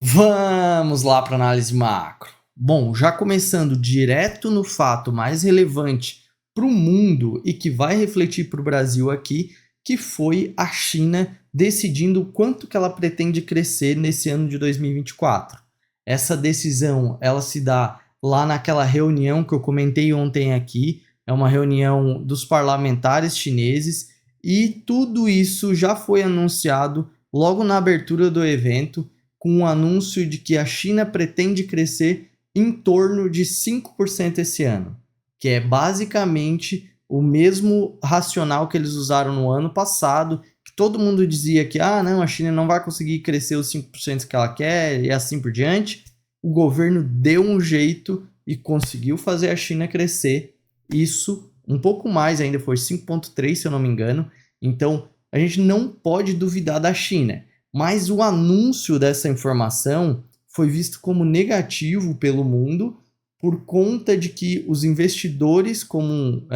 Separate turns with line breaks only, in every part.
Vamos lá para análise macro. Bom, já começando direto no fato mais relevante para o mundo e que vai refletir para o Brasil aqui, que foi a China decidindo o quanto que ela pretende crescer nesse ano de 2024. Essa decisão, ela se dá lá naquela reunião que eu comentei ontem aqui, é uma reunião dos parlamentares chineses e tudo isso já foi anunciado logo na abertura do evento, com o anúncio de que a China pretende crescer em torno de 5% esse ano, que é basicamente o mesmo racional que eles usaram no ano passado, que todo mundo dizia que não, a China não vai conseguir crescer os 5% que ela quer e assim por diante. O governo deu um jeito e conseguiu fazer a China crescer. Isso um pouco mais ainda, foi 5,3 se eu não me engano. Então a gente não pode duvidar da China. Mas o anúncio dessa informação foi visto como negativo pelo mundo por conta de que os investidores como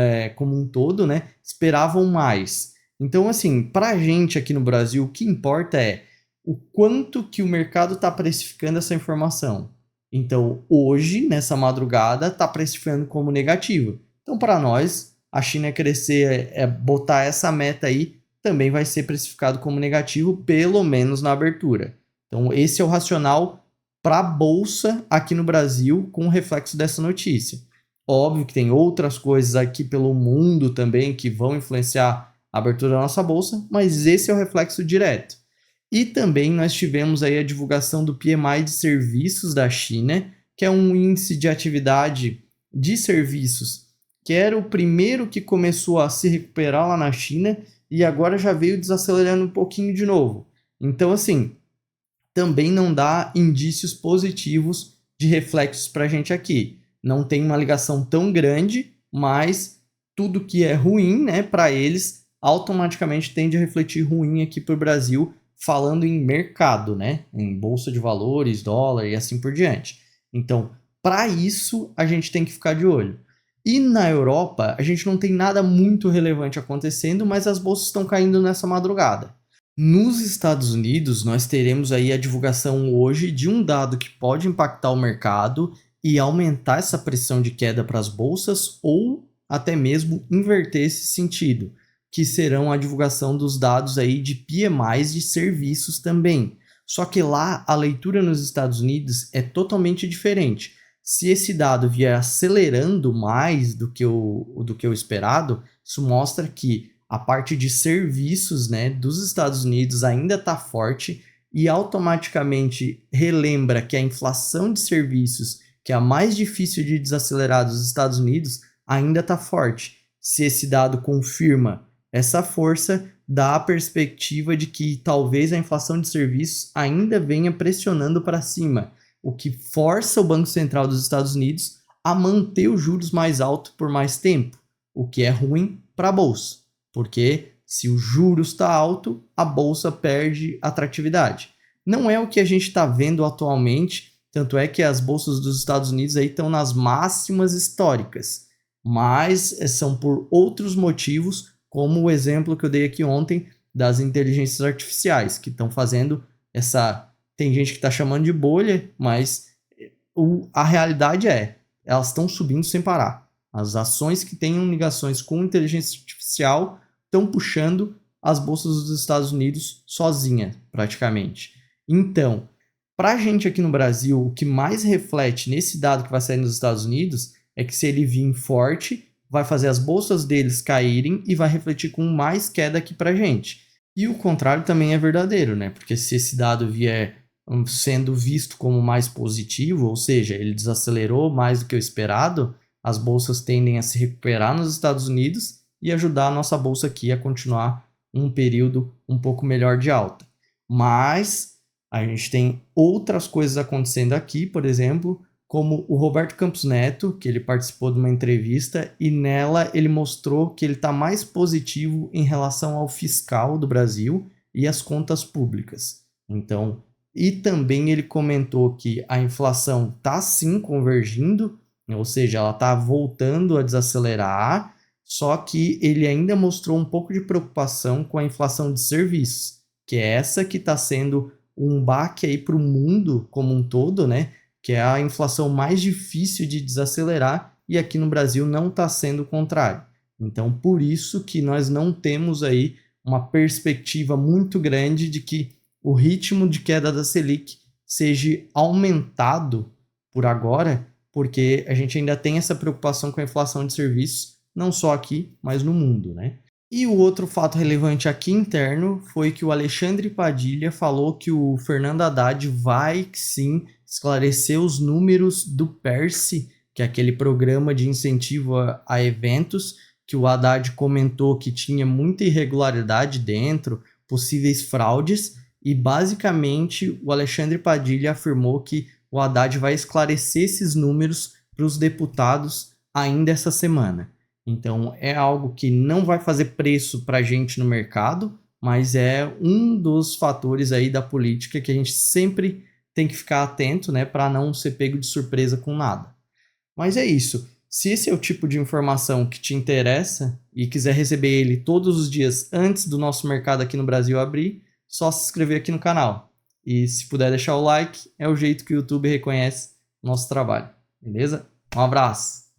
um todo, né, esperavam mais. Então, assim, para a gente aqui no Brasil, o que importa é o quanto que o mercado está precificando essa informação. Então, hoje, nessa madrugada, está precificando como negativo. Então, para nós, a China crescer, botar essa meta aí, também vai ser precificado como negativo, pelo menos na abertura. Então, esse é o racional para a Bolsa aqui no Brasil com o reflexo dessa notícia. Óbvio que tem outras coisas aqui pelo mundo também que vão influenciar a abertura da nossa Bolsa, mas esse é o reflexo direto. E também nós tivemos aí a divulgação do PMI de serviços da China, que é um índice de atividade de serviços, que era o primeiro que começou a se recuperar lá na China, e agora já veio desacelerando um pouquinho de novo. Então, assim, também não dá indícios positivos de reflexos para a gente aqui. Não tem uma ligação tão grande, mas tudo que é ruim, né, para eles, automaticamente tende a refletir ruim aqui para o Brasil, falando em mercado, né, em bolsa de valores, dólar e assim por diante. Então, para isso, a gente tem que ficar de olho. E na Europa, a gente não tem nada muito relevante acontecendo, mas as bolsas estão caindo nessa madrugada. Nos Estados Unidos, nós teremos aí a divulgação hoje de um dado que pode impactar o mercado e aumentar essa pressão de queda para as bolsas ou até mesmo inverter esse sentido, que serão a divulgação dos dados aí de PMIs de serviços também. Só que lá a leitura nos Estados Unidos é totalmente diferente. Se esse dado vier acelerando mais do que o esperado, isso mostra que a parte de serviços, né, dos Estados Unidos ainda está forte e automaticamente relembra que a inflação de serviços, que é a mais difícil de desacelerar dos Estados Unidos, ainda está forte. Se esse dado confirma essa força, dá a perspectiva de que talvez a inflação de serviços ainda venha pressionando para cima, o que força o Banco Central dos Estados Unidos a manter os juros mais altos por mais tempo, o que é ruim para a Bolsa, porque se o juros está alto, a Bolsa perde atratividade. Não é o que a gente está vendo atualmente, tanto é que as bolsas dos Estados Unidos aí estão nas máximas históricas, mas são por outros motivos, como o exemplo que eu dei aqui ontem das inteligências artificiais, que estão fazendo essa... Tem gente que está chamando de bolha, mas a realidade elas estão subindo sem parar. As ações que tenham ligações com inteligência artificial estão puxando as bolsas dos Estados Unidos sozinha, praticamente. Então, para a gente aqui no Brasil, o que mais reflete nesse dado que vai sair nos Estados Unidos é que se ele vir forte, vai fazer as bolsas deles caírem e vai refletir com mais queda aqui para a gente. E o contrário também é verdadeiro, né? Porque se esse dado vier sendo visto como mais positivo, ou seja, ele desacelerou mais do que o esperado, as bolsas tendem a se recuperar nos Estados Unidos e ajudar a nossa bolsa aqui a continuar um período um pouco melhor de alta. Mas a gente tem outras coisas acontecendo aqui, por exemplo, como o Roberto Campos Neto, que ele participou de uma entrevista e nela ele mostrou que ele está mais positivo em relação ao fiscal do Brasil e às contas públicas. Então, e também ele comentou que a inflação está sim convergindo, ou seja, ela está voltando a desacelerar, só que ele ainda mostrou um pouco de preocupação com a inflação de serviços, que é essa que está sendo um baque aí para o mundo como um todo, né? Que é a inflação mais difícil de desacelerar, e aqui no Brasil não está sendo o contrário. Então, por isso que nós não temos aí uma perspectiva muito grande de que o ritmo de queda da Selic seja aumentado por agora, porque a gente ainda tem essa preocupação com a inflação de serviços, não só aqui, mas no mundo, né? E o outro fato relevante aqui interno foi que o Alexandre Padilha falou que o Fernando Haddad vai sim esclarecer os números do PERSE, que é aquele programa de incentivo a eventos, que o Haddad comentou que tinha muita irregularidade dentro, possíveis fraudes, e basicamente o Alexandre Padilha afirmou que o Haddad vai esclarecer esses números para os deputados ainda essa semana. Então é algo que não vai fazer preço para a gente no mercado, mas é um dos fatores aí da política que a gente sempre tem que ficar atento, né, para não ser pego de surpresa com nada. Mas é isso. Se esse é o tipo de informação que te interessa e quiser receber ele todos os dias antes do nosso mercado aqui no Brasil abrir, só se inscrever aqui no canal. E se puder deixar o like, é o jeito que o YouTube reconhece o nosso trabalho. Beleza? Um abraço!